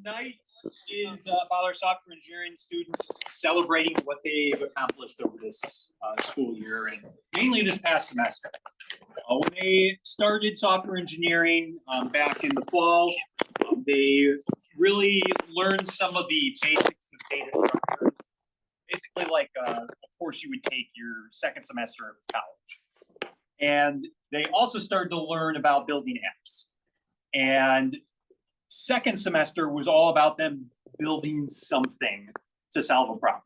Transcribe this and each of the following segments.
tonight is about our software engineering students celebrating what they've accomplished over this school year and mainly this past semester. When they started software engineering back in the fall, they really learned some of the basics of data structures, basically like a course you would take your second semester of college. And they also started to learn about building apps. And second semester was all about them building something to solve a problem.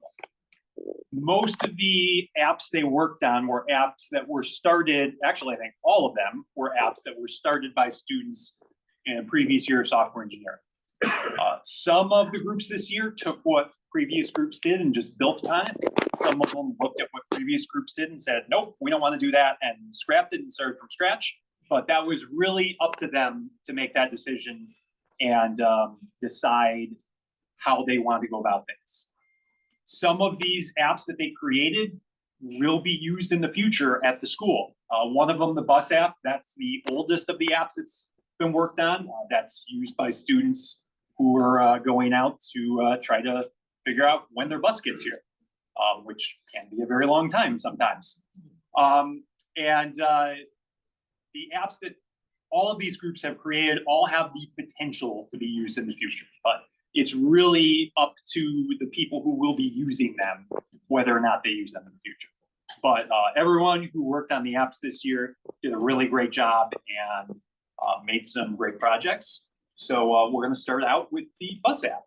Most of the apps they worked on were apps that were started, actually I think all of them were apps that were started by students in a previous year of software engineering. Some of the groups this year took what previous groups did and just built upon it. Some of them looked at what previous groups did and said, nope, we don't want to do that, and scrapped it and started from scratch. But that was really up to them to make that decision and decide how they want to go about things. Some of these apps that they created will be used in the future at the school. One of them, the bus app, that's the oldest of the apps that's been worked on. That's used by students who are going out to try to figure out when their bus gets here, which can be a very long time sometimes. The apps that all of these groups have created all have the potential to be used in the future, but it's really up to the people who will be using them, whether or not they use them in the future. But everyone who worked on the apps this year did a really great job and made some great projects. So we're going to start out with the bus app.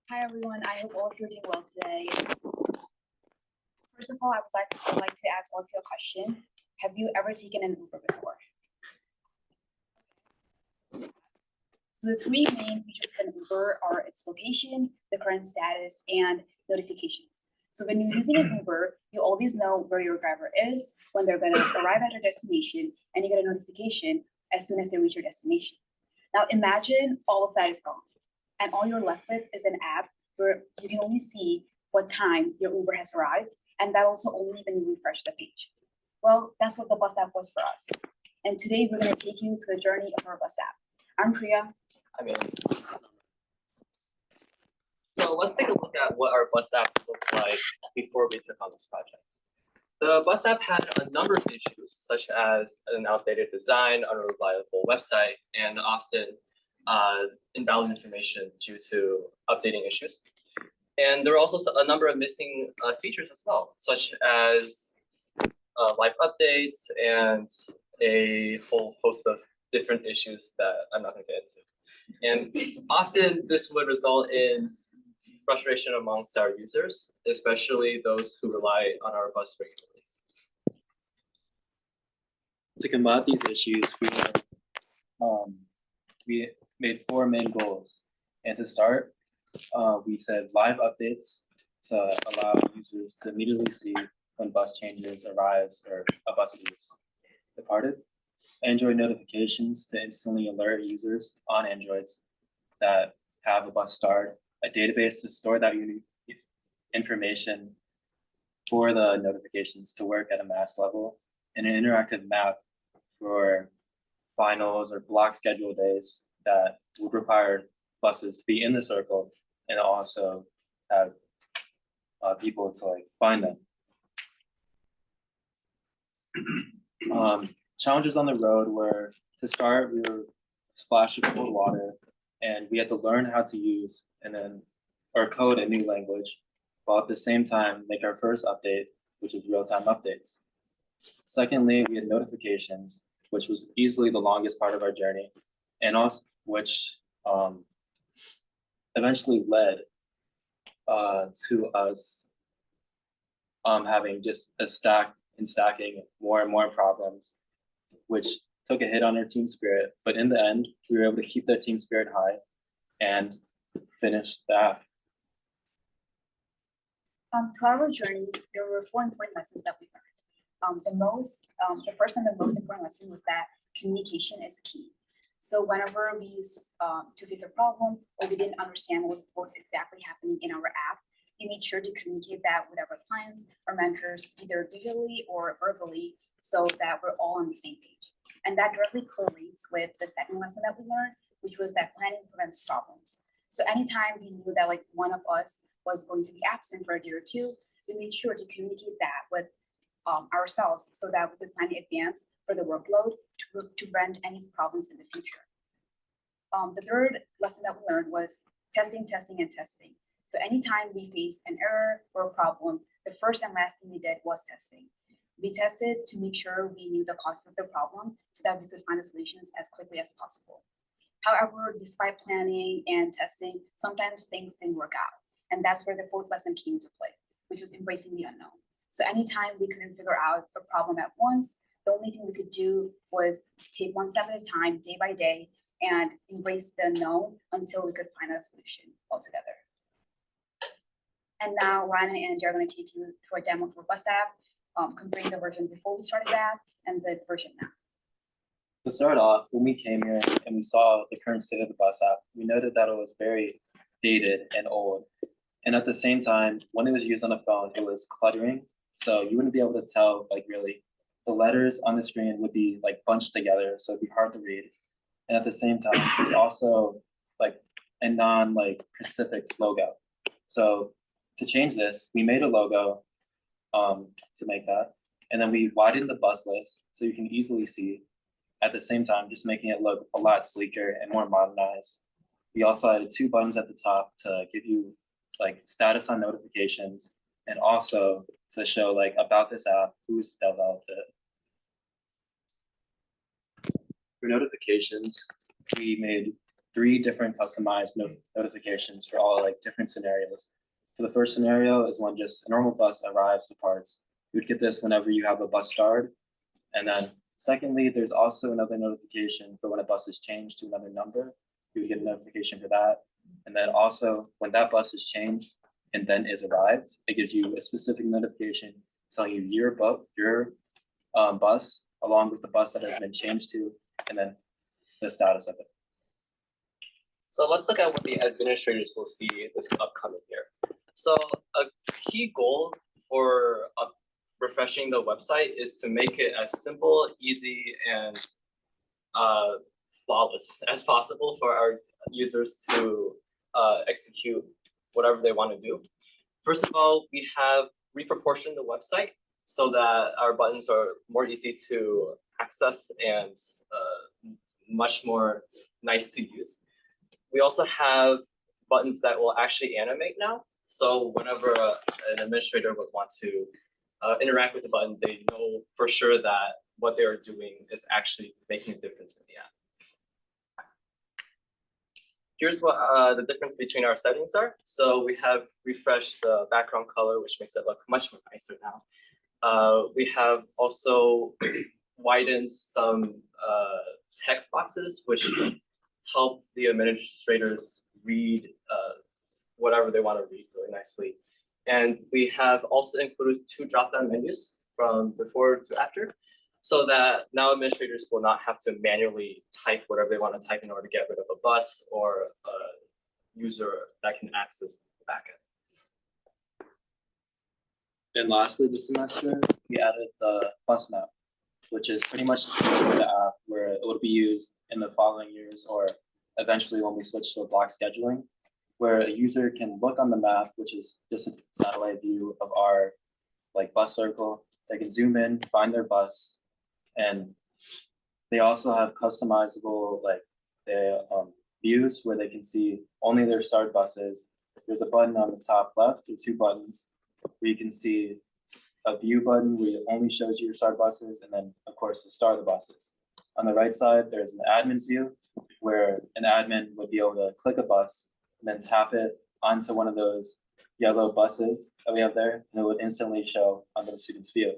Hi everyone, I hope all of you are doing well today. First of all, I would like to ask all of you a question. Have you ever taken an Uber before? So the three main features of an Uber are its location, the current status, and notifications. So when you're using an Uber, you always know where your driver is, when they're going to arrive at their destination, and you get a notification as soon as they reach your destination. Now imagine all of that is gone, and all you're left with is an app where you can only see what time your Uber has arrived, and that also only when you refresh the page. Well, that's what the bus app was for us. And today we're going to take you through the journey of our bus app. I'm Priya. I'm in. So let's take a look at what our bus app looked like before we took on this project. The bus app had a number of issues, such as an outdated design, unreliable website, and often invalid information due to updating issues. And there were also a number of missing features as well, such as live updates and a whole host of different issues that I'm not going to get into. And often this would result in frustration amongst our users, especially those who rely on our bus regularly. To combat these issues, we made 4 main goals. And to start, we said live updates to allow users to immediately see when bus changes, arrives, or a bus is departed. Android notifications to instantly alert users on Androids that have a bus start. A database to store that information for the notifications to work at a mass level. And an interactive map for finals or block schedule days that would require buses to be in the circle and also have people to find them. Challenges on the road were, to start, we were splashed with cold water and we had to learn how to use or code a new language, while at the same time make our first update, which is real-time updates. Secondly, we had notifications, which was easily the longest part of our journey, and also which eventually led to us having just stacking more and more problems, which took a hit on our team spirit. But in the end, we were able to keep that team spirit high and finish the app. Throughout our journey, there were 4 important lessons that we learned. The first and the most important lesson was that communication is key. So whenever we use to face a problem or we didn't understand what was exactly happening in our app, we made sure to communicate that with our clients or mentors, either digitally or verbally, so that we're all on the same page. And that directly correlates with the second lesson that we learned, which was that planning prevents problems. So anytime we knew that like one of us was going to be absent for a day or two, we made sure to communicate that with ourselves so that we could plan in advance for the workload to prevent any problems in the future. The third lesson that we learned was testing, testing, and testing. So anytime we face an error or a problem, the first and last thing we did was testing. We tested to make sure we knew the cause of the problem so that we could find the solutions as quickly as possible. However, despite planning and testing, sometimes things didn't work out. And that's where the fourth lesson came into play, which was embracing the unknown. So anytime we couldn't figure out a problem at once, the only thing we could do was take one step at a time, day by day, and embrace the unknown until we could find a solution altogether. And now Ryan and Angie are going to take you through a demo for Bus App, comparing the version before we started that and the version now. To start off, when we came here and we saw the current state of the bus app, we noted that it was very dated and old. And at the same time, when it was used on a phone, it was cluttering. So you wouldn't be able to tell, like really, the letters on the screen would be like bunched together. So it'd be hard to read. And at the same time, there's also like a non-specific logo. So to change this, we made a logo to make that. And then we widened the bus list so you can easily see. At the same time, just making it look a lot sleeker and more modernized. We also added 2 buttons at the top to give you like status on notifications and also to show like about this app, who's developed it. For notifications, we made 3 different customized notifications for all like different scenarios. For the first scenario is when just a normal bus arrives to parts. You would get this whenever you have a bus start. And then secondly, there's also another notification for when a bus is changed to another number. You would get a notification for that. And then also when that bus is changed and then is arrived, it gives you a specific notification telling you your bus along with the bus that has been changed to, and then the status of it. So let's look at what the administrators will see this upcoming year. So a key goal for refreshing the website is to make it as simple, easy, and flawless as possible for our users to execute whatever they want to do. First of all, we have reproportioned the website so that our buttons are more easy to access and much more nice to use. We also have buttons that will actually animate now. So whenever an administrator would want to interact with the button, they know for sure that what they are doing is actually making a difference in the app. Here's what the difference between our settings are. So we have refreshed the background color, which makes it look much more nicer now. We have also widened some text boxes, which help the administrators read whatever they want to read really nicely. And we have also included 2 drop-down menus from before to after, so that now administrators will not have to manually type whatever they want to type in order to get rid of a bus or a user that can access the backend. And lastly, this semester, we added the bus map, which is pretty much the app where it would be used in the following years or eventually when we switch to block scheduling, where a user can look on the map, which is just a satellite view of our like bus circle. They can zoom in, find their bus, and they also have customizable like views where they can see only their start buses. There's a button on the top left or 2 buttons where you can see a view button where it only shows you your start buses, and then of course the start of the buses. On the right side, there's an admin's view where an admin would be able to click a bus and then tap it onto one of those yellow buses that we have there, and it would instantly show onto the student's view.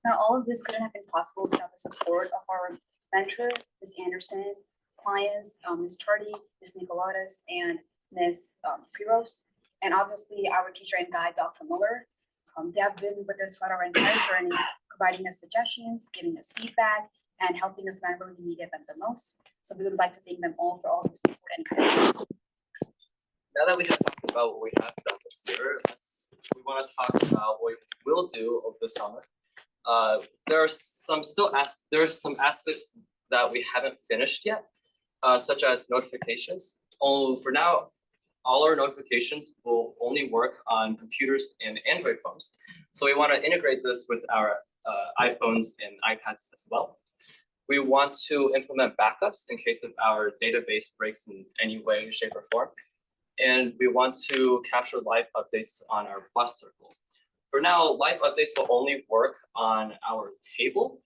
Now, all of this couldn't have been possible without the support of our mentor, Ms. Anderson, clients, Ms. Tardy, Ms. Nicolatas, and Ms. Piros, and obviously our teacher and guide, Dr. Muller. They have been with us throughout our entire journey, providing us suggestions, giving us feedback, and helping us whenever we needed them the most. So we would like to thank them all for all their support and guidance. Now that we have talked about what we have done this year, we want to talk about what we will do over the summer. There are some aspects that we haven't finished yet, such as notifications. For now, all our notifications will only work on computers and Android phones. So we want to integrate this with our iPhones and iPads as well. We want to implement backups in case of our database breaks in any way, shape, or form. And we want to capture live updates on our bus circle. For now, live updates will only work on our table,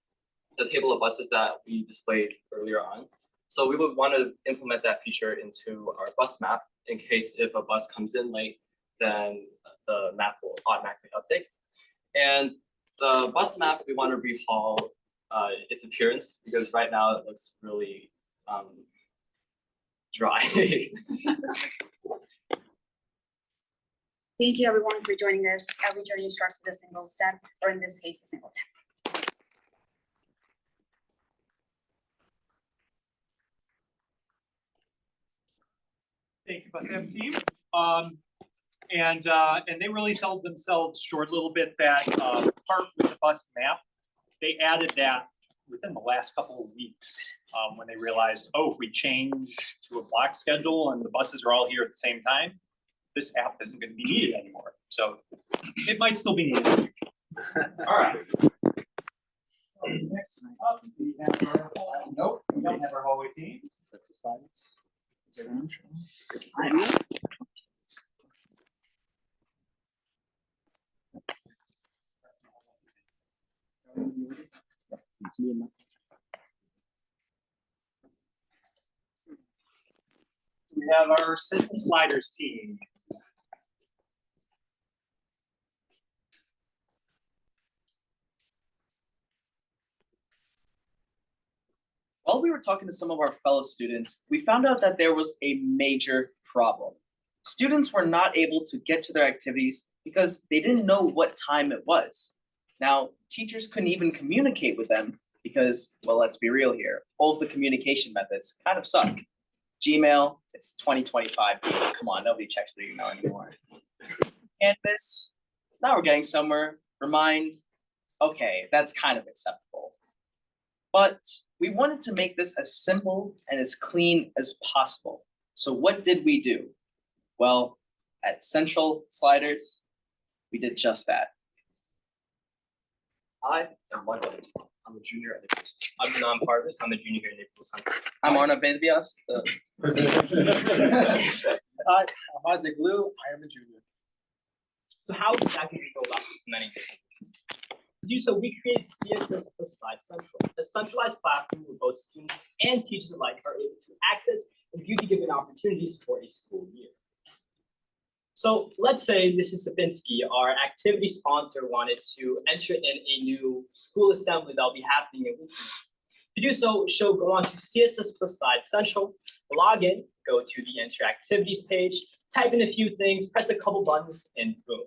the table of buses that we displayed earlier on. So we would want to implement that feature into our bus map in case if a bus comes in late, then the map will automatically update. And the bus map, we want to rehaul its appearance because right now it looks really dry. Thank you everyone for joining us. Every journey starts with a single step, or in this case, a single tap. Thank you, Bus App team. And they really sold themselves short a little bit. That part with the bus map, they added that within the last couple of weeks when they realized, oh, if we change to a block schedule and the buses are all here at the same time, this app isn't going to be needed anymore. So it might still be needed. All right. Next up, we have our nope, we don't have our hallway team. We have our Central Sliders team. While we were talking to some of our fellow students, we found out that there was a major problem. Students were not able to get to their activities because they didn't know what time it was. Now, teachers couldn't even communicate with them because, well, let's be real here, all of the communication methods kind of suck. Gmail, it's 2025. Come on, nobody checks their email anymore. Canvas, now we're getting somewhere. Remind, okay, that's kind of acceptable. But we wanted to make this as simple and as clean as possible. So what did we do? Well, at Central Sliders, we did just that. I am one of them. I'm a junior at Nichols. I'm Nan Parvis. I'm a junior here at Nichols Center. I'm Arna Bendias. Hi, I'm Isaac Liu. I am a junior. So how exactly do we go about implementing this? To do so, we created CSS Central, a centralized platform where both students and teachers alike are able to access and view the given opportunities for a school year. So let's say Mrs. Sapinski, our activity sponsor, wanted to enter in a new school assembly that will be happening in weekend. To do so, she'll go on to CSS Central, log in, go to the Enter Activities page, type in a few things, press a couple buttons, and boom.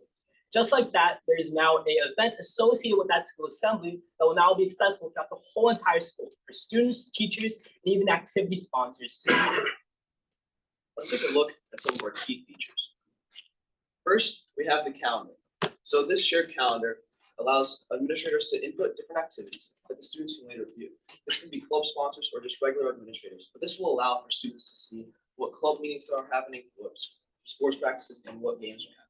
Just like that, there is now an event associated with that school assembly that will now be accessible throughout the whole entire school for students, teachers, and even activity sponsors to use. Let's take a look at some of our key features. First, we have the calendar. So this shared calendar allows administrators to input different activities that the students can later view. This can be club sponsors or just regular administrators, but this will allow for students to see what club meetings are happening, what sports practices, and what games are happening.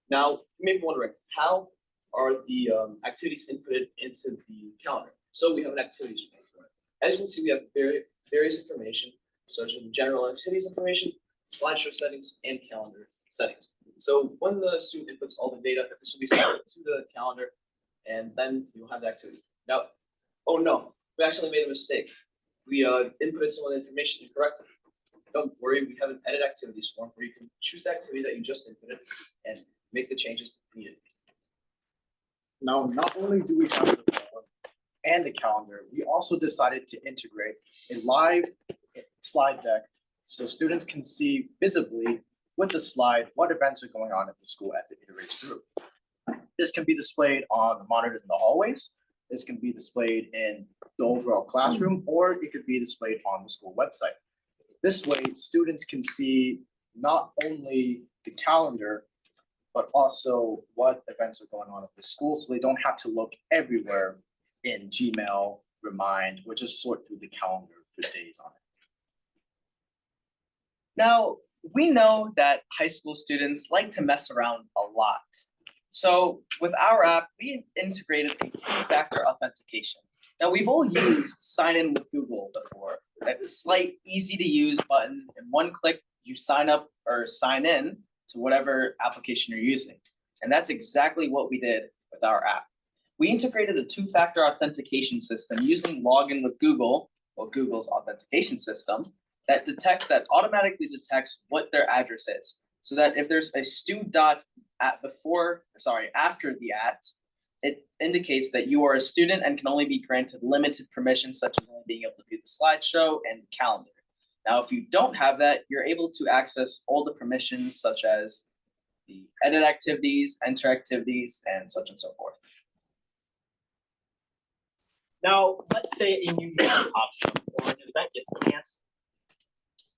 Now, you may be wondering, how are the activities inputted into the calendar? So we have an activities page for it. As you can see, we have various information, such as general activities information, slideshow settings, and calendar settings. So when the student inputs all the data, this will be sent to the calendar, and then you'll have the activity. Now, oh no, we actually made a mistake. We inputted some of the information incorrectly. Don't worry, we have an edit activities form where you can choose the activity that you just inputted and make the changes needed. Now, not only do we have the form and the calendar, we also decided to integrate a live slide deck so students can see visibly with the slide what events are going on at the school as it iterates through. This can be displayed on the monitors in the hallways, This can be displayed in the overall classroom, or it could be displayed on the school website. This way, students can see not only the calendar, but also what events are going on at the school, so they don't have to look everywhere in Gmail, Remind, or just sort through the calendar for days on it. Now, we know that high school students like to mess around a lot. So with our app, we integrated a two-factor authentication. Now, we've all used sign in with Google before. That slight, easy to use button, and one click, you sign up or sign in to whatever application you're using. And that's exactly what we did with our app. We integrated a two-factor authentication system using login with Google, or Google's authentication system, that automatically detects what their address is. So that if there's a after the at, it indicates that you are a student and can only be granted limited permissions, such as only being able to view the slideshow and calendar. Now, if you don't have that, you're able to access all the permissions, such as the edit activities, enter activities, and such and so forth. Now, let's say a new meeting pops up or an event gets canceled.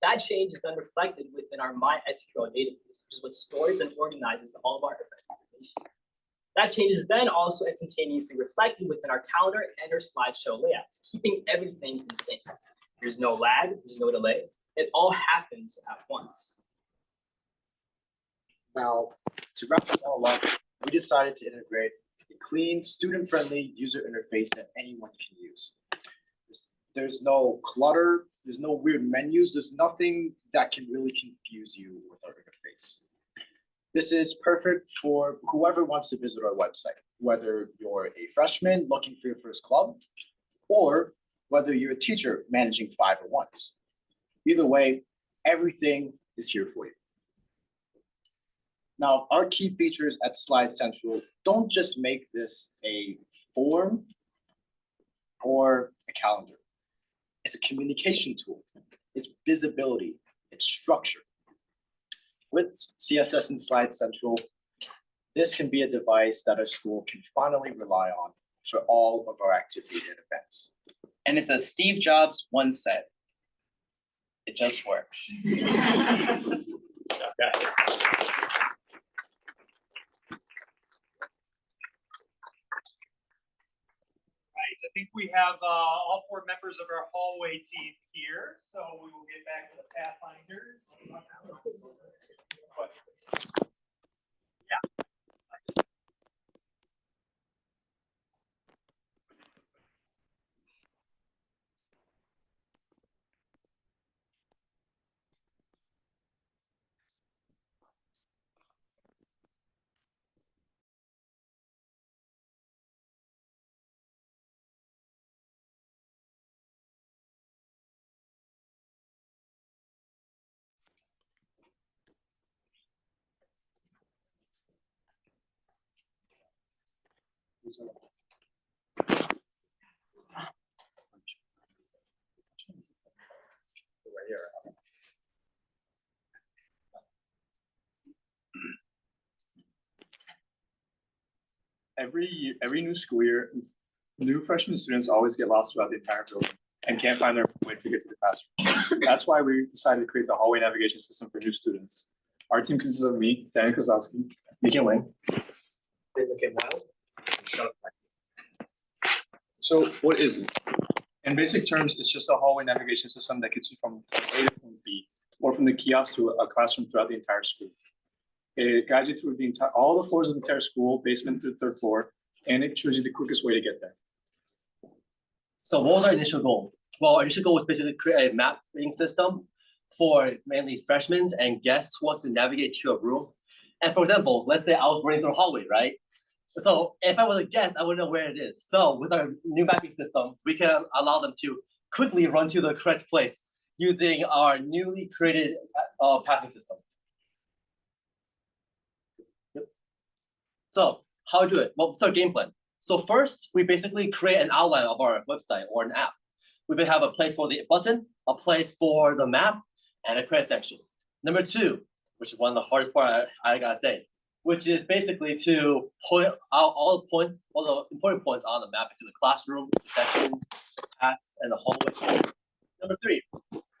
That change is then reflected within our MySQL database, which is what stores and organizes all of our event information. That change is then also instantaneously reflected within our calendar and our slideshow layouts, keeping everything in sync. There's no lag, there's no delay. It all happens at once. Now, to wrap this all up, we decided to integrate a clean, student-friendly user interface that anyone can use. There's no clutter, there's no weird menus, there's nothing that can really confuse you with our interface. This is perfect for whoever wants to visit our website, whether you're a freshman looking for your first club, or whether you're a teacher managing 501s. Either way, everything is here for you. Now, our key features at Slide Central don't just make this a form or a calendar. It's a communication tool. It's visibility. It's structure. With CSS and Slide Central, this can be a device that a school can finally rely on for all of our activities and events. And it's as Steve Jobs once said, it just works. Right, I think we have all four members of our hallway team here, so we will get back to the Pathfinders. Yeah. Every new school year, new freshman students always get lost throughout the entire building and can't find their way to get to the classroom. That's why we decided to create the hallway navigation system for new students. Our team consists of me, Daniel Kozlowski, Megan Wang. So what is it? In basic terms, it's just a hallway navigation system that gets you from point A to point B, or from the kiosk to a classroom throughout the entire school. It guides you through all the floors of the entire school, basement to the third floor, and it shows you the quickest way to get there. So what was our initial goal? Well, our initial goal was basically to create a mapping system for mainly freshmen and guests who wants to navigate to a room. And for example, let's say I was running through a hallway, right? So if I was a guest, I would know where it is. So with our new mapping system, we can allow them to quickly run to the correct place using our newly created pathing system. So how to do it? Well, it's our game plan. So first, we basically create an outline of our website or an app. We will have a place for the button, a place for the map, and a credit section. Number two, which is one of the hardest part I gotta say, which is basically to point out all the points, all the important points on the map into the classroom, sections, paths, and the hallway. Number 3,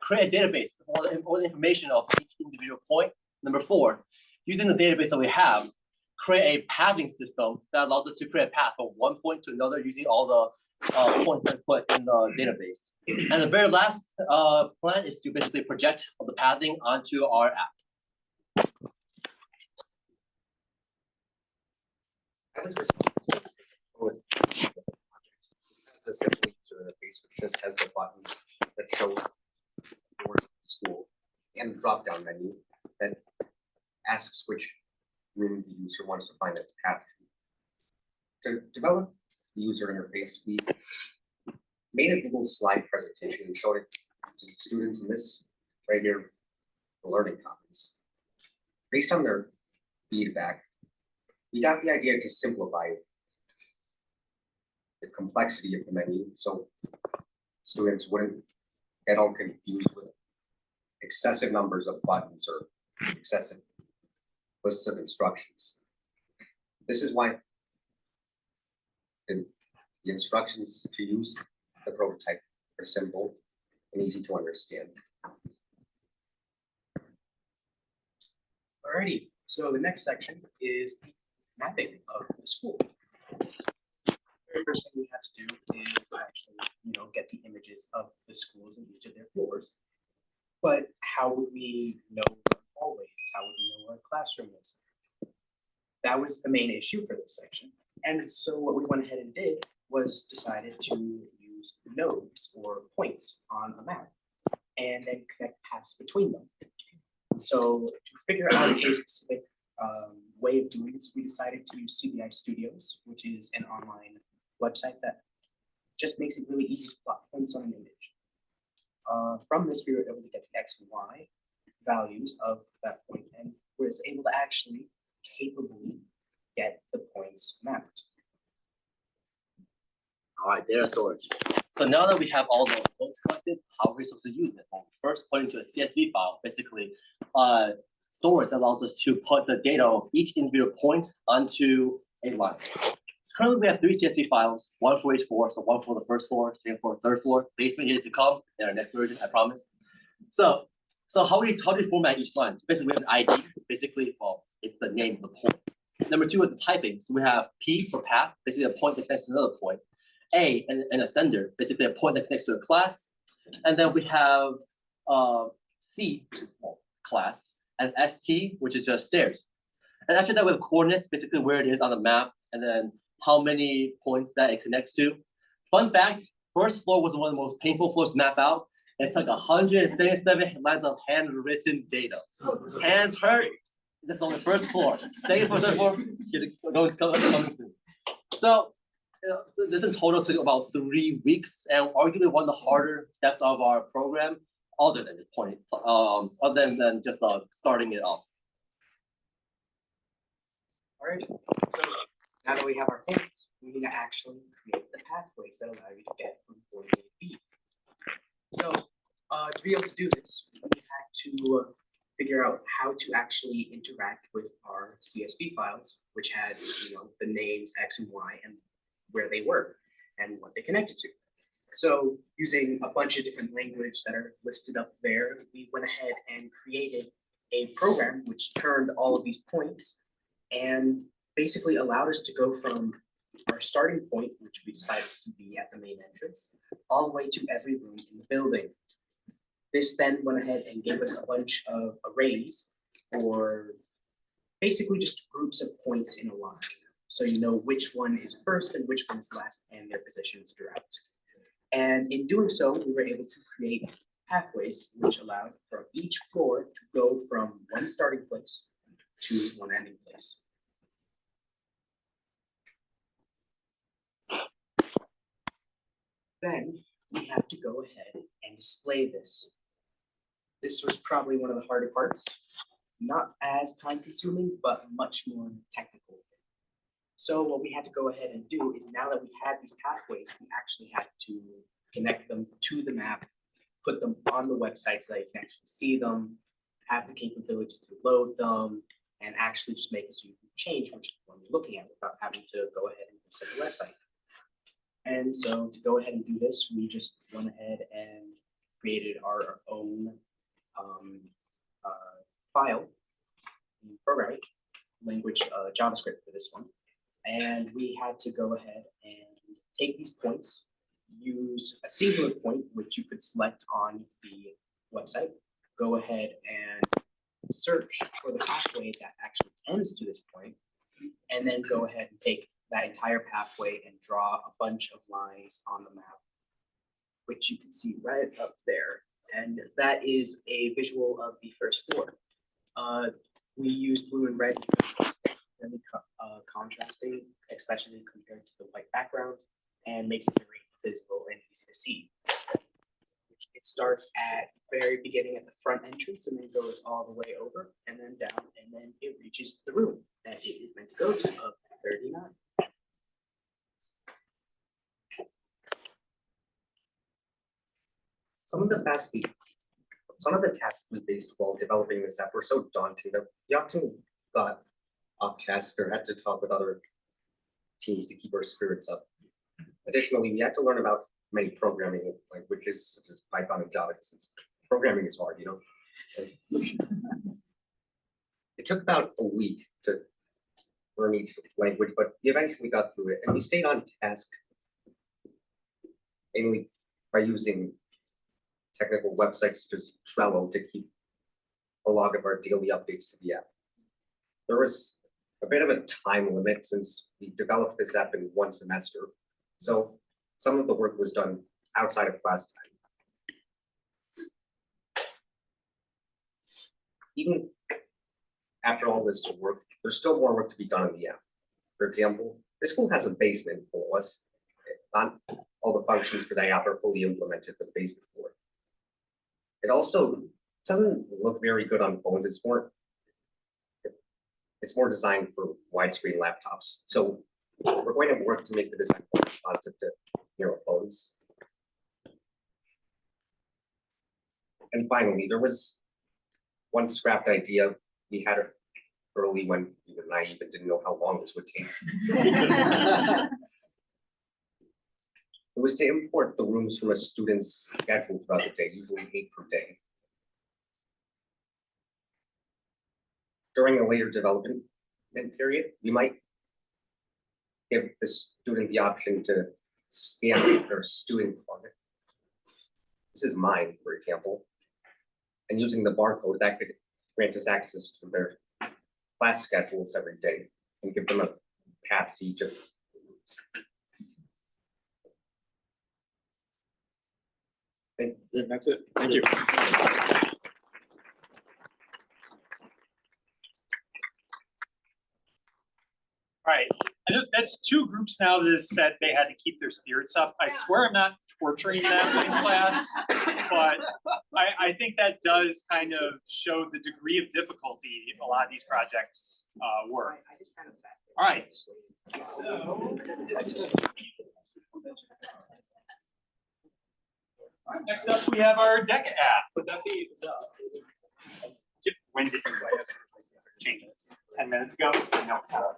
create a database of all the information of each individual point. Number 4, using the database that we have, create a pathing system that allows us to create a path from one point to another using all the points that put in the database. And the very last plan is to basically project the pathing onto our app. I was responsible for as a simple user interface, which just has the buttons that show doors of the school and the drop-down menu that asks which room the user wants to find a path to. To develop the user interface, we made a little slide presentation and showed it to the students in this right here, the Learning Commons. Based on their feedback, we got the idea to simplify the complexity of the menu so students wouldn't get all confused with excessive numbers of buttons or excessive lists of instructions. This is why the instructions to use the prototype are simple and easy to understand. Alrighty, so the next section is the mapping of the school. Very first thing we have to do is actually, get the images of the schools in each of their floors. But how would we know where hallways? How would we know where a classroom is? That was the main issue for this section. And so what we went ahead and did was decided to use nodes or points on a map and then connect paths between them. So to figure out a specific way of doing this, we decided to use CBI Studios, which is an online website that just makes it really easy to plot points on an image. From this, we were able to get the X and Y values of that point, and we were able to actually capably get the points mapped. All right, data storage. So now that we have all the points collected, how are we supposed to use it? Well, first, put into a CSV file, basically storage allows us to put the data of each individual point onto a line. Currently, we have 3 CSV files, one for each floor. So one for the first floor, second floor, third floor. Basement is to come in our next version, I promise. So how do we format each line? So basically, we have an ID. Basically, well, it's the name of the point. Number 2 is the typing. So we have P for path, basically a point that connects to another point. A and a sender, basically a point that connects to a class. And then we have C, which is class, and ST, which is just stairs. And after that, we have coordinates, basically where it is on the map, and then how many points that it connects to. Fun fact, first floor was one of the most painful floors to map out. It took 177 lines of handwritten data. Hands hurt. This is only first floor. Second floor, third floor, coming soon. So this in total took about 3 weeks, and arguably one of the harder steps of our program, other than this point, other than just starting it off. Alrighty, so now that we have our points, we need to actually create the pathways that allow you to get from point A to B. So to be able to do this, we had to figure out how to actually interact with our CSV files, which had the names X and Y and where they were and what they connected to. So using a bunch of different language that are listed up there, we went ahead and created a program which turned all of these points and basically allowed us to go from our starting point, which we decided to be at the main entrance, all the way to every room in the building. This then went ahead and gave us a bunch of arrays, or basically just groups of points in a line. So you know which one is first and which one is last and their positions throughout. And in doing so, we were able to create pathways which allowed for each floor to go from one starting place to one ending place. Then we have to go ahead and display this. This was probably one of the harder parts, not as time consuming, but much more technical. So what we had to go ahead and do is, now that we had these pathways, we actually had to connect them to the map, put them on the website so that you can actually see them, have the capability to load them, and actually just make it so you can change which one you're looking at without having to go ahead and reset the website. And so to go ahead and do this, we just went ahead and created our own file in programming language, JavaScript for this one. And we had to go ahead and take these points, use a singular point, which you could select on the website, go ahead and search for the pathway that actually ends to this point, and then go ahead and take that entire pathway and draw a bunch of lines on the map, which you can see right up there. And that is a visual of the first floor. We use blue and red because it's really contrasting, especially compared to the white background, and makes it very visible and easy to see. It starts at very beginning at the front entrance and then goes all the way over and then down, and then it reaches the room that it is meant to go to of 39. Some of the tasks we faced while developing this app were so daunting that we often got off task or had to talk with other teams to keep our spirits up. Additionally, we had to learn about many programming languages such as Python and Java, since programming is hard, you know. It took about a week to learn each language, but we eventually got through it, and we stayed on task mainly by using technical websites such as Trello to keep a log of our daily updates to the app. There was a bit of a time limit since we developed this app in one semester, so some of the work was done outside of class time. Even after all this work, there's still more work to be done in the app. For example, this school has a basement for us. Not all the functions for the app are fully implemented for the basement floor. It also doesn't look very good on phones. It's more designed for widescreen laptops. So we're going to work to make the design more responsive to phones. And finally, there was one scrapped idea we had early when we were naive and didn't know how long this would take. It was to import the rooms from a student's schedule throughout the day, usually 8 per day. During a later development period, we might give the student the option to scan their student card. This is mine, for example. And using the barcode, that could grant us access to their class schedules every day and give them a path to each of the rooms. That's it. Thank you. All right, I know that's 2 groups now that has said they had to keep their spirits up. I swear I'm not torturing them in class, but I think that does kind of show the degree of difficulty a lot of these projects were. I just kind of sat there. All right. Next up, we have our DECApp app. Would that be when did you change it? 10 minutes ago? No, it's not.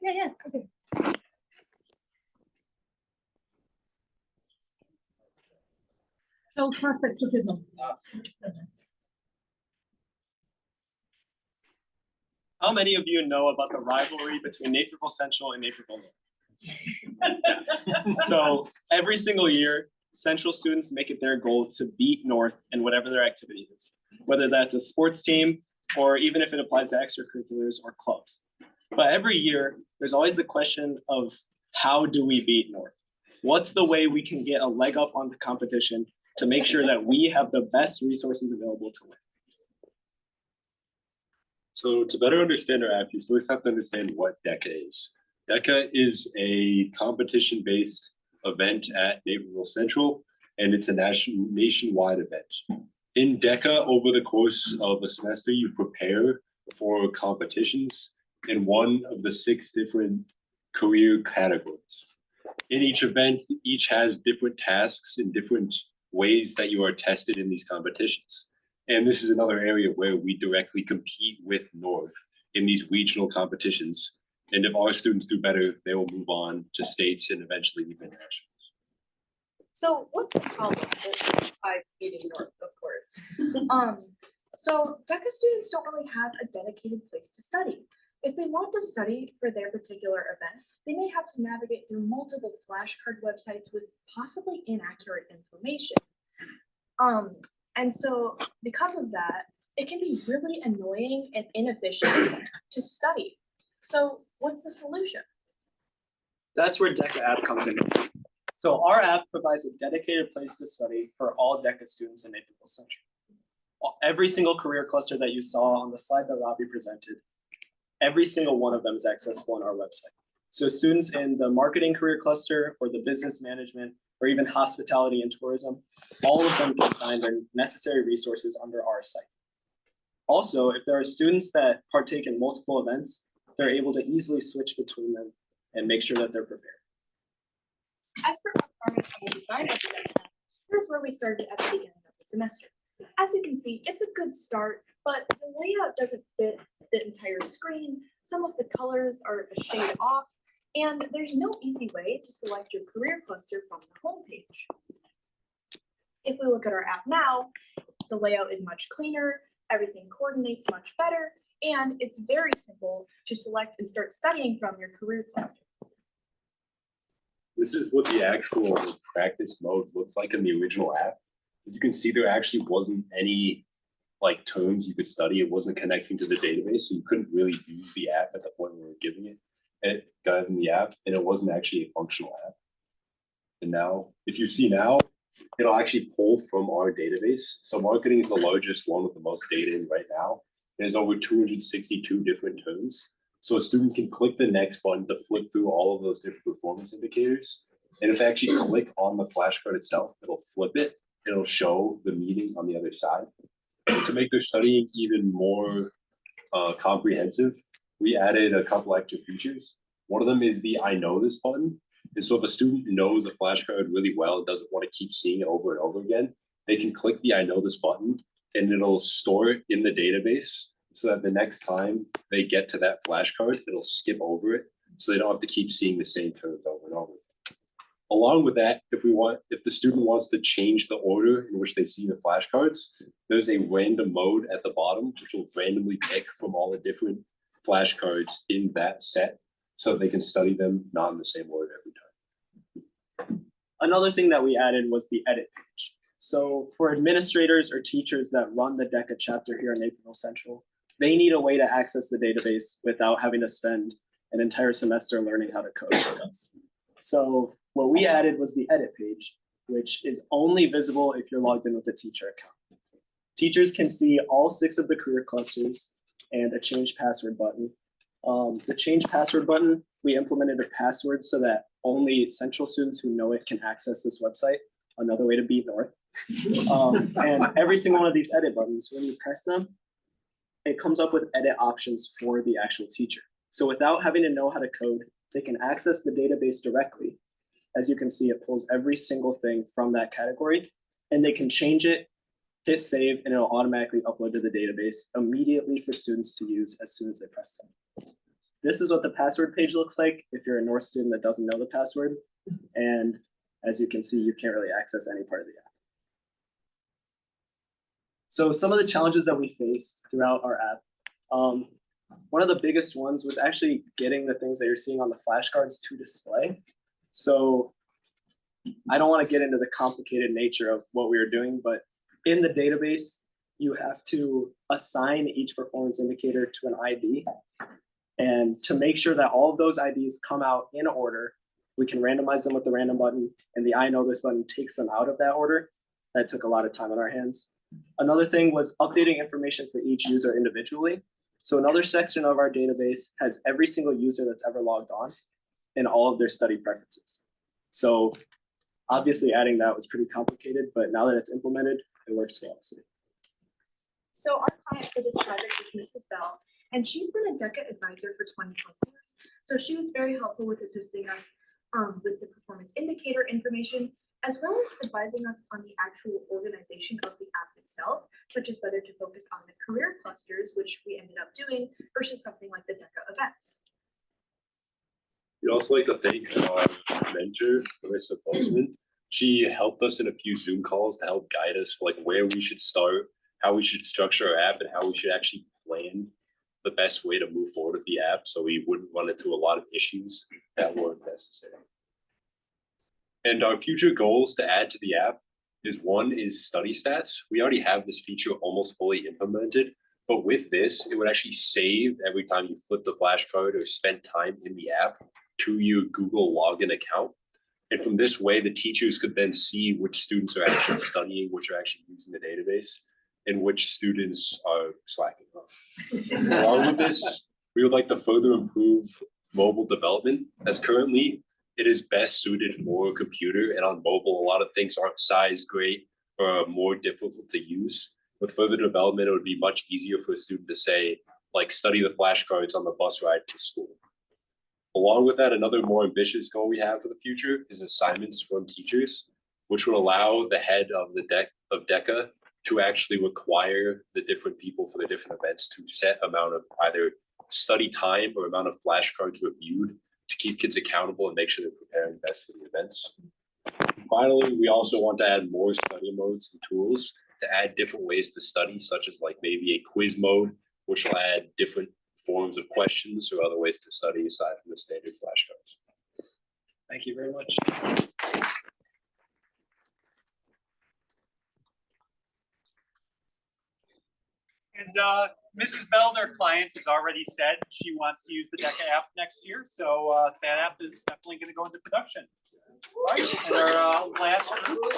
Yeah, okay. Oh, perfect. How many of you know about the rivalry between Naperville Central and Naperville North? So every single year, Central students make it their goal to beat North in whatever their activity is, whether that's a sports team or even if it applies to extracurriculars or clubs. But every year, there's always the question of how do we beat North? What's the way we can get a leg up on the competition to make sure that we have the best resources available to win? So to better understand our app, you first have to understand what DECA is. DECA is a competition-based event at Naperville Central, and it's a nationwide event. In DECA, over the course of a semester, you prepare for competitions in one of the 6 different career categories. in each event, each has different tasks and different ways that you are tested in these competitions. And this is another area where we directly compete with North in these regional competitions. And if our students do better, they will move on to states and eventually even nationals. So what's the problem besides beating North, of course? So DECA students don't really have a dedicated place to study. If they want to study for their particular event, they may have to navigate through multiple flashcard websites with possibly inaccurate information. And so because of that, it can be really annoying and inefficient to study. So what's the solution? That's where DECA app comes in. So our app provides a dedicated place to study for all DECA students in Naperville Central. Every single career cluster that you saw on the slide that Robbie presented, every single one of them is accessible on our website. So students in the marketing career cluster or the business management or even hospitality and tourism, all of them can find their necessary resources under our site. Also, if there are students that partake in multiple events, they're able to easily switch between them and make sure that they're prepared. As for performance and design of the DECA, here's where we started at the beginning of the semester. As you can see, it's a good start, but the layout doesn't fit the entire screen. Some of the colors are a shade off, and there's no easy way to select your career cluster from the homepage. If we look at our app now, the layout is much cleaner, everything coordinates much better, and it's very simple to select and start studying from your career cluster. This is what the actual practice mode looked like in the original app. As you can see, there actually wasn't any like terms you could study. It wasn't connecting to the database, so you couldn't really use the app at the point we were giving it. It got in the app, and it wasn't actually a functional app. And now, if you see now, it'll actually pull from our database. So marketing is the largest one with the most data in right now. There's over 262 different terms. So a student can click the next button to flip through all of those different performance indicators. And if they actually click on the flashcard itself, it'll flip it. It'll show the meeting on the other side. And to make their studying even more comprehensive, we added a couple extra features. One of them is the I know this button. And so if a student knows a flashcard really well and doesn't want to keep seeing it over and over again, they can click the I know this button and it'll store it in the database so that the next time they get to that flashcard, it'll skip over it so they don't have to keep seeing the same terms over and over. Along with that, if the student wants to change the order in which they see the flashcards, there's a random mode at the bottom, which will randomly pick from all the different flashcards in that set so they can study them not in the same order every time. Another thing that we added was the edit page. So for administrators or teachers that run the DECA chapter here in Naperville Central, they need a way to access the database without having to spend an entire semester learning how to code with us. So what we added was the edit page, which is only visible if you're logged in with a teacher account. Teachers can see all 6 of the career clusters and a change password button. The change password button, we implemented a password so that only Central students who know it can access this website. Another way to beat North. And every single one of these edit buttons, when you press them, it comes up with edit options for the actual teacher. So without having to know how to code, they can access the database directly. As you can see, it pulls every single thing from that category, and they can change it, hit save, and it'll automatically upload to the database immediately for students to use as soon as they press send. This is what the password page looks like if you're a North student that doesn't know the password. And as you can see, you can't really access any part of the app. So some of the challenges that we faced throughout our app, one of the biggest ones was actually getting the things that you're seeing on the flashcards to display. So I don't want to get into the complicated nature of what we were doing, but in the database, you have to assign each performance indicator to an ID. And to make sure that all of those IDs come out in order, we can randomize them with the random button, and the I know this button takes them out of that order. That took a lot of time on our hands. Another thing was updating information for each user individually. So another section of our database has every single user that's ever logged on and all of their study preferences. So obviously adding that was pretty complicated, but now that it's implemented, it works flawlessly. So our client for this project is Mrs. Bell, and she's been a DECA advisor for 20+ years. So she was very helpful with assisting us with the performance indicator information, as well as advising us on the actual organization of the app itself, such as whether to focus on the career clusters, which we ended up doing, versus something like the DECA events. We'd also like to thank our mentor, Marissa Bozeman. She helped us in a few Zoom calls to help guide us for like where we should start, how we should structure our app, and how we should actually plan the best way to move forward with the app so we wouldn't run into a lot of issues that weren't necessary. And our future goals to add to the app is one is study stats. We already have this feature almost fully implemented, but with this, it would actually save every time you flip the flashcard or spend time in the app to your Google login account. And from this way, the teachers could then see which students are actually studying, which are actually using the database, and which students are slacking off. Along with this, we would like to further improve mobile development, as currently it is best suited for a computer, and on mobile, a lot of things aren't sized great or are more difficult to use. With further development, it would be much easier for a student to say, like, study the flashcards on the bus ride to school. Along with that, another more ambitious goal we have for the future is assignments from teachers, which would allow the head of the DECA to actually require the different people for the different events to set amount of either study time or amount of flashcards reviewed to keep kids accountable and make sure they're preparing best for the events. Finally, we also want to add more study modes and tools to add different ways to study, such as like maybe a quiz mode, which will add different forms of questions or other ways to study aside from the standard flashcards. Thank you very much. And Mrs. Bell, our client, has already said she wants to use the DECA app next year, so that app is definitely going to go into production. All right, and our last group.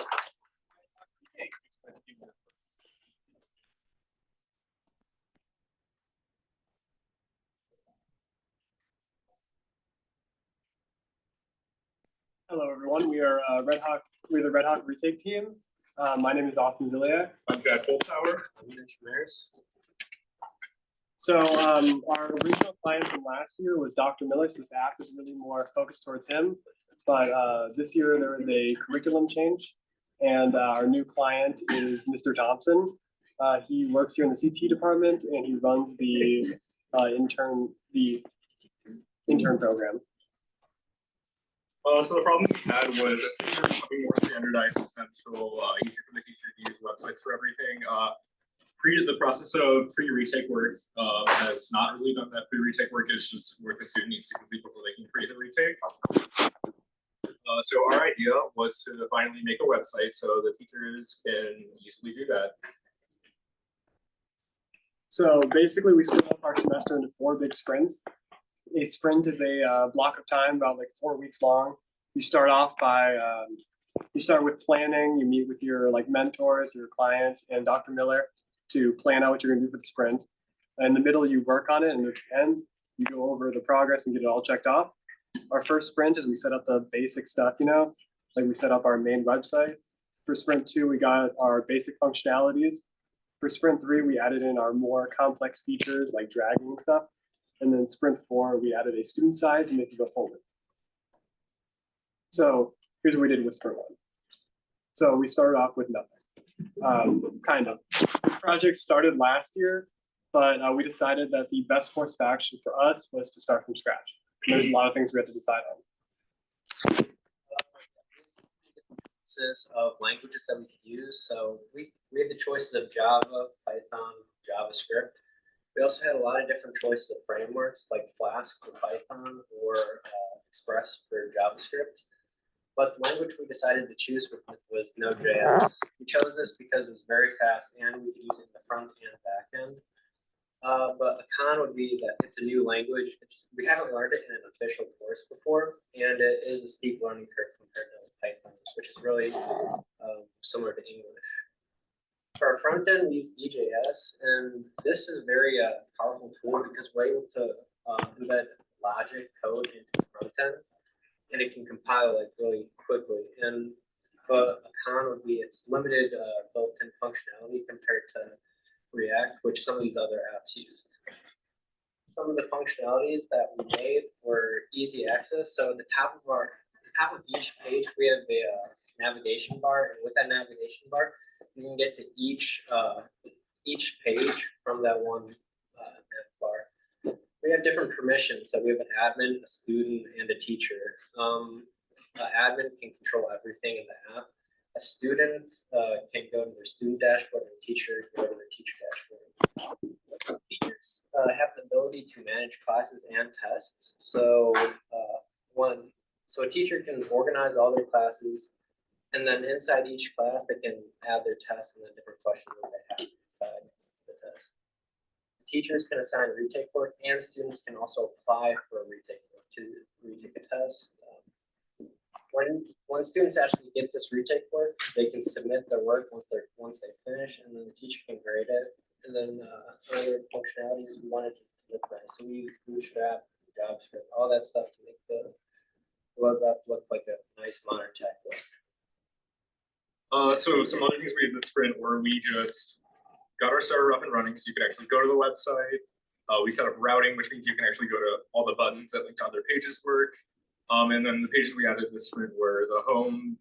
Hello, everyone. We are Redhawk. We're the Redhawk Retake team. My name is Austin Ziliak. I'm Jack Holzhauer. I'm Mitch Maris. So our original client from last year was Dr. Miller. So this app is really more focused towards him. But this year there was a curriculum change, and our new client is Mr. Thompson. He works here in the CT department, and he runs the intern program. So the problem we had was that things were becoming more standardized and central, easier for the teacher to use websites for everything. The process of pre-retake work has not really done that. Pre-retake work is just work the student needs to complete before they can create the retake. So our idea was to finally make a website so the teachers can easily do that. So basically, we split up our semester into 4 big sprints. A sprint is a block of time about like 4 weeks long. You start off by you start with planning. You meet with your like mentors, your client, and Dr. Miller to plan out what you're going to do for the sprint. In the middle, you work on it, and at the end, you go over the progress and get it all checked off. Our first sprint is we set up the basic stuff, like we set up our main website. For sprint 2, we got our basic functionalities. For sprint 3, we added in our more complex features like dragging and stuff. And then sprint 4, we added a student size and make it go forward. So here's what we did with sprint 1. So we started off with nothing, kind of. This project started last year, but we decided that the best course of action for us was to start from scratch. And there's a lot of things we had to decide on. Of languages that we could use. So we had the choices of Java, Python, JavaScript. We also had a lot of different choices of frameworks like Flask for Python or Express for JavaScript. But the language we decided to choose was Node.js. We chose this because it was very fast and we could use it in the front and back end. But a con would be that it's a new language. We haven't learned it in an official course before, and it is a steep learning curve compared to Python, which is really similar to English. For our front end, we use EJS, and this is a very powerful tool because we're able to embed logic code into the front end, and it can compile like really quickly. But a con would be its limited built-in functionality compared to React, which some of these other apps used. Some of the functionalities that we made were easy access. So at the top of our top of each page, we have a navigation bar, and with that navigation bar, you can get to each page from that one nav bar. We have different permissions. So we have an admin, a student, and a teacher. Admin can control everything in the app. A student can go to their student dashboard, and a teacher can go to their teacher dashboard. Teachers have the ability to manage classes and tests. So a teacher can organize all their classes, and then inside each class, they can add their tests and the different questions that they have inside the test. Teachers can assign retake work, and students can also apply for a retake work to retake a test. When students actually get this retake work, they can submit their work once they finish, and then the teacher can grade it. And then other functionalities we wanted to look nice. So we use Bootstrap, JavaScript, all that stuff to make the web app look like a nice modern tech look. So some other things we did this sprint were we just got our server up and running, so you can actually go to the website. We set up routing, which means you can actually go to all the buttons that link to other pages work. And then the pages we added this sprint were the home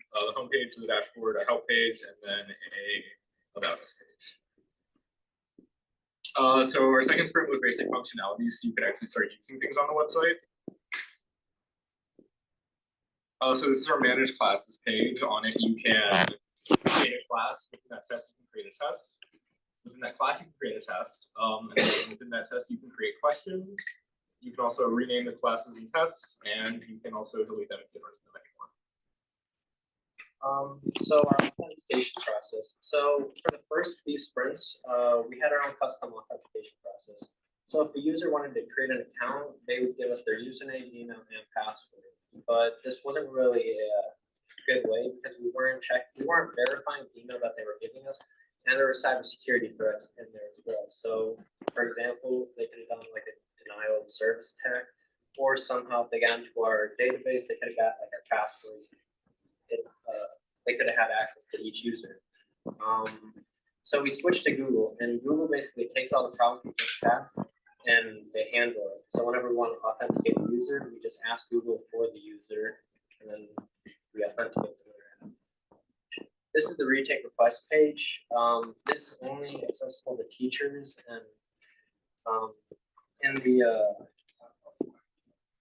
page, the dashboard, a help page, and then a about us page. So our second sprint was basic functionality, so you could actually start using things on the website. So this is our manage classes page. On it, you can create a class. Within that test, you can create a test. Within that class, you can create a test. And then within that test, you can create questions. You can also rename the classes and tests, and you can also delete them if you don't need them anymore. So our authentication process. So for the first few sprints, we had our own custom authentication process. So if the user wanted to create an account, they would give us their username, email, and password. But this wasn't really a good way because we weren't verifying the email that they were giving us, and there were cybersecurity threats in there as well. So for example, they could have done like a denial of service attack, or somehow if they got into our database, they could have got like our passwords. They could have had access to each user. So we switched to Google, and Google basically takes all the problems we just had and they handle it. So whenever we want to authenticate a user, we just ask Google for the user, and then we authenticate them. This is the retake request page. This is only accessible to teachers, and in the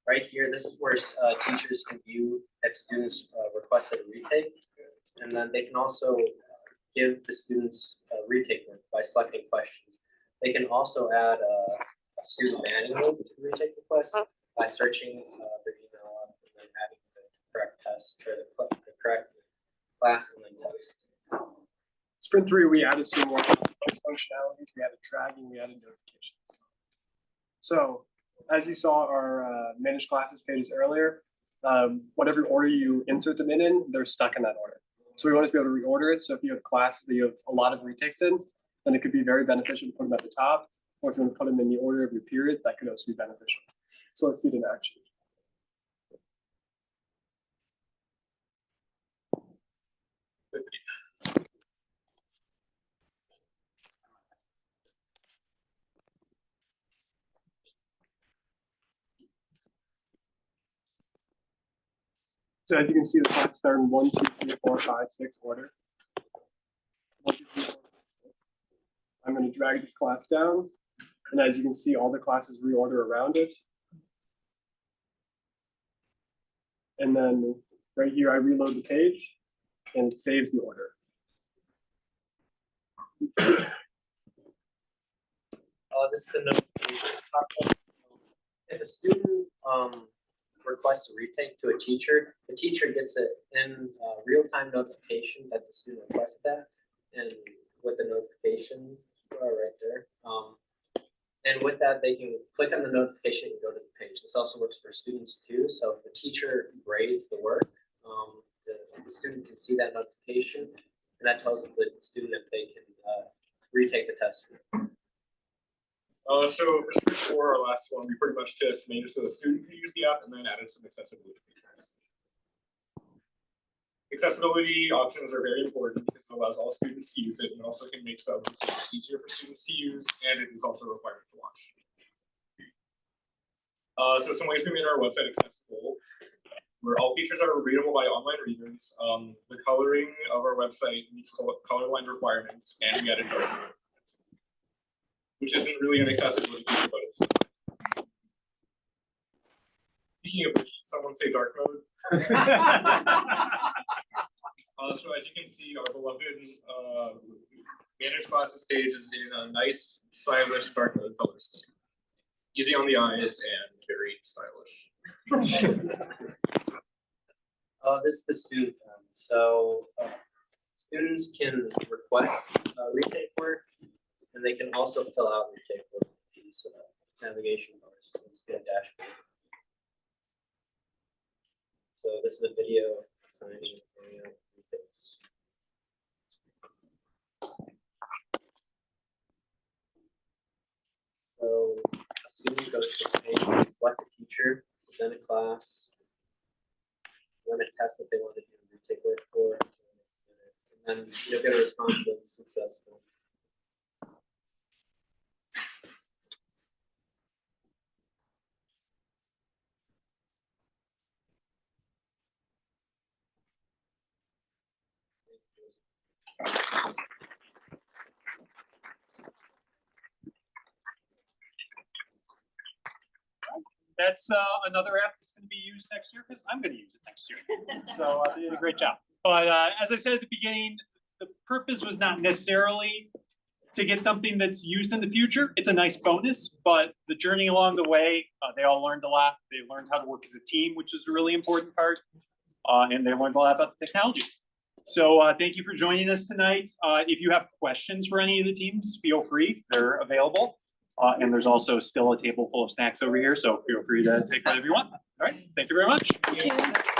right here, this is where teachers can view if students requested a retake, and then they can also give the students a retake work by selecting questions. They can also add a student manual to the retake request by searching their email up and then adding the correct test or the correct class and then test. Sprint 3, we added some more functionalities. We added tracking, we added notifications. So as you saw our managed classes pages earlier, whatever order you insert them in, they're stuck in that order. So we want to be able to reorder it. So if you have classes that you have a lot of retakes in, then it could be very beneficial to put them at the top. Or if you want to put them in the order of your periods, that could also be beneficial. So let's see it in action. So as you can see, the class start in 1, 2, 3, 4, 5, 6 order. 1, 2, 3, 4, 5, 6. I'm going to drag this class down, and as you can see, all the classes reorder around it. And then right here, I reload the page, and it saves the order. This is the notification process. If a student requests a retake to a teacher, the teacher gets it in real-time notification that the student requested that, and with the notification right there. And with that, they can click on the notification and go to the page. This also works for students too. So if the teacher grades the work, the student can see that notification, and that tells the student if they can retake the test. So for sprint 4, our last one, we pretty much just made it so the student can use the app and then added some accessibility features. Accessibility options are very important because it allows all students to use it, and also can make some easier for students to use, and it is also a requirement to launch. So some ways we made our website accessible. where all features are readable by online readers. The coloring of our website meets color line requirements, and we added dark mode, which isn't really an accessibility feature, but it's. Speaking of which, someone say dark mode. So as you can see, our beloved managed classes page is in a nice, stylish dark mode color scheme. Easy on the eyes and very stylish. This is the student one. So students can request retake work, and they can also fill out retake work with these navigation bars. So let's get a dashboard. So this is a video assigning retakes. So a student goes to this page, they select a teacher, present a class, run a test that they want to do retake work for, and then you'll get a response of successful. That's another app that's going to be used next year because I'm going to use it next year. So they did a great job. But as I said at the beginning, the purpose was not necessarily to get something that's used in the future. It's a nice bonus, but the journey along the way, they all learned a lot. They learned how to work as a team, which is a really important part. And they learned a lot about the technology. So thank you for joining us tonight. If you have questions for any of the teams, feel free, they're available. And there's also still a table full of snacks over here, so feel free to take whatever you want. All right, thank you very much. Thank you.